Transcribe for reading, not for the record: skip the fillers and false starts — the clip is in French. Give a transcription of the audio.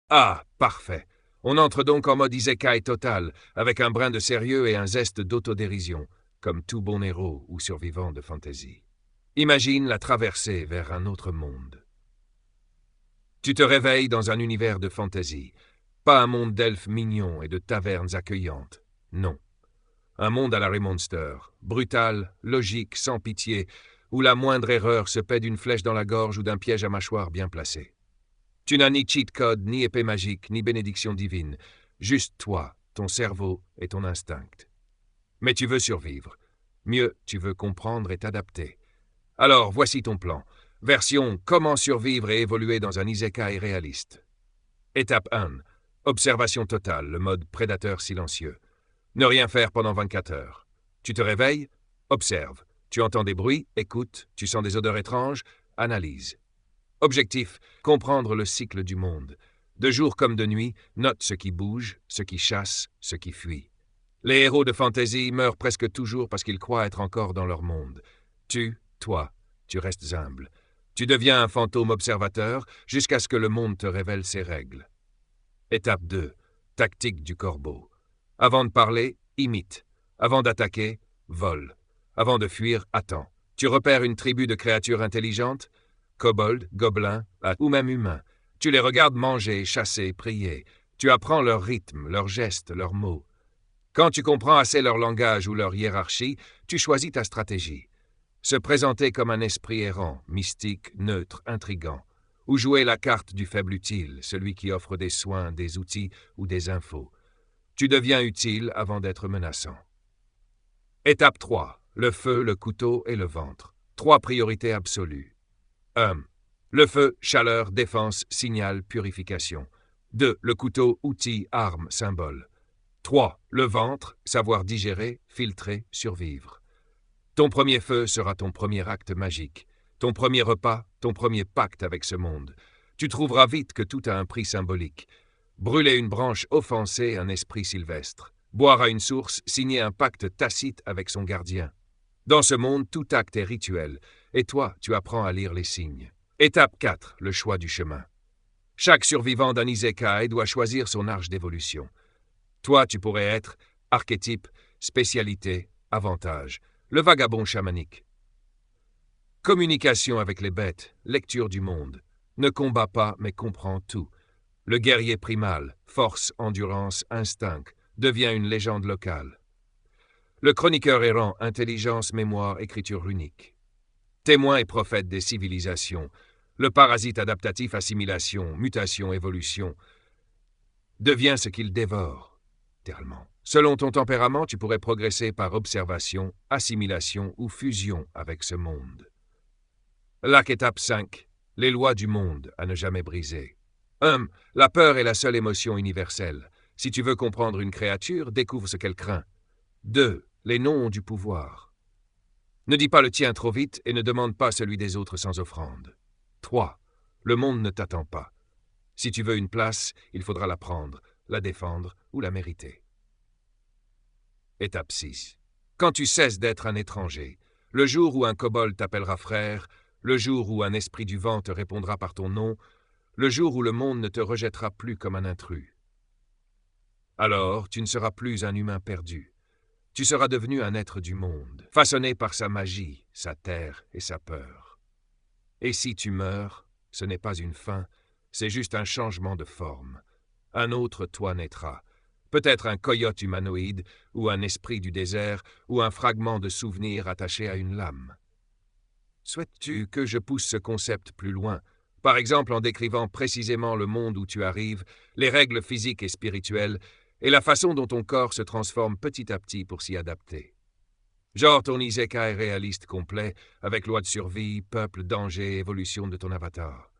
Ah, parfait. On entre donc en mode isekai total, avec un brin de sérieux et un zeste d'autodérision, comme tout bon héros ou survivant de fantasy. Imagine la traversée vers un autre monde. Tu te réveilles dans un univers de fantasy. Pas un monde d'elfes mignons et de tavernes accueillantes. Non. Un monde à la Monster, brutal, logique, sans pitié, où la moindre erreur se paie d'une flèche dans la gorge ou d'un piège à mâchoire bien placé. Tu n'as ni cheat code, ni épée magique, ni bénédiction divine. Juste toi, ton cerveau et ton instinct. Mais tu veux survivre. Mieux, tu veux comprendre et t'adapter. Alors, voici ton plan. Version comment survivre et évoluer dans un isekai réaliste. Étape 1. Observation totale, le mode prédateur silencieux. Ne rien faire pendant 24 heures. Tu te réveilles, observe. Tu entends des bruits, écoute. Tu sens des odeurs étranges, analyse. Objectif, comprendre le cycle du monde. De jour comme de nuit, note ce qui bouge, ce qui chasse, ce qui fuit. Les héros de fantasy meurent presque toujours parce qu'ils croient être encore dans leur monde. Toi, tu restes humble. Tu deviens un fantôme observateur jusqu'à ce que le monde te révèle ses règles. Étape 2. Tactique du corbeau. Avant de parler, imite. Avant d'attaquer, vole. Avant de fuir, attends. Tu repères une tribu de créatures intelligentes, kobolds, gobelins, ou même humains. Tu les regardes manger, chasser, prier. Tu apprends leur rythme, leurs gestes, leurs mots. Quand tu comprends assez leur langage ou leur hiérarchie, tu choisis ta stratégie. Se présenter comme un esprit errant, mystique, neutre, intrigant. Ou jouer la carte du faible utile, celui qui offre des soins, des outils ou des infos. Tu deviens utile avant d'être menaçant. Étape 3. Le feu, le couteau et le ventre. 3 priorités absolues. 1. Le feu, chaleur, défense, signal, purification. 2. Le couteau, outil, arme, symbole. 3. Le ventre, savoir digérer, filtrer, survivre. Ton premier feu sera ton premier acte magique. Ton premier repas, ton premier pacte avec ce monde. Tu trouveras vite que tout a un prix symbolique. Brûler une branche offensée, un esprit sylvestre. Boire à une source, signer un pacte tacite avec son gardien. Dans ce monde, tout acte est rituel, et toi, tu apprends à lire les signes. Étape 4, le choix du chemin. Chaque survivant d'un isekai doit choisir son arche d'évolution. Toi, tu pourrais être archétype, spécialité, avantage, le vagabond chamanique. Communication avec les bêtes, lecture du monde. Ne combat pas, mais comprend tout. Le guerrier primal, force, endurance, instinct, devient une légende locale. Le chroniqueur errant, intelligence, mémoire, écriture runique. Témoin et prophète des civilisations. Le parasite adaptatif, assimilation, mutation, évolution. Devient ce qu'il dévore, littéralement. Selon ton tempérament, tu pourrais progresser par observation, assimilation ou fusion avec ce monde. Étape 5. Les lois du monde à ne jamais briser. 1. La peur est la seule émotion universelle. Si tu veux comprendre une créature, découvre ce qu'elle craint. 2. Les noms ont du pouvoir. Ne dis pas le tien trop vite et ne demande pas celui des autres sans offrande. 3. Le monde ne t'attend pas. Si tu veux une place, il faudra la prendre, la défendre ou la mériter. Étape 6. Quand tu cesses d'être un étranger, le jour où un kobold t'appellera frère, le jour où un esprit du vent te répondra par ton nom, le jour où le monde ne te rejettera plus comme un intrus. Alors, tu ne seras plus un humain perdu. Tu seras devenu un être du monde, façonné par sa magie, sa terre et sa peur. Et si tu meurs, ce n'est pas une fin, c'est juste un changement de forme. Un autre toi naîtra. Peut-être un coyote humanoïde, ou un esprit du désert, ou un fragment de souvenir attaché à une lame. Souhaites-tu que je pousse ce concept plus loin, par exemple en décrivant précisément le monde où tu arrives, les règles physiques et spirituelles, et la façon dont ton corps se transforme petit à petit pour s'y adapter? Genre ton isekai réaliste complet, avec loi de survie, peuple, danger, évolution de ton avatar.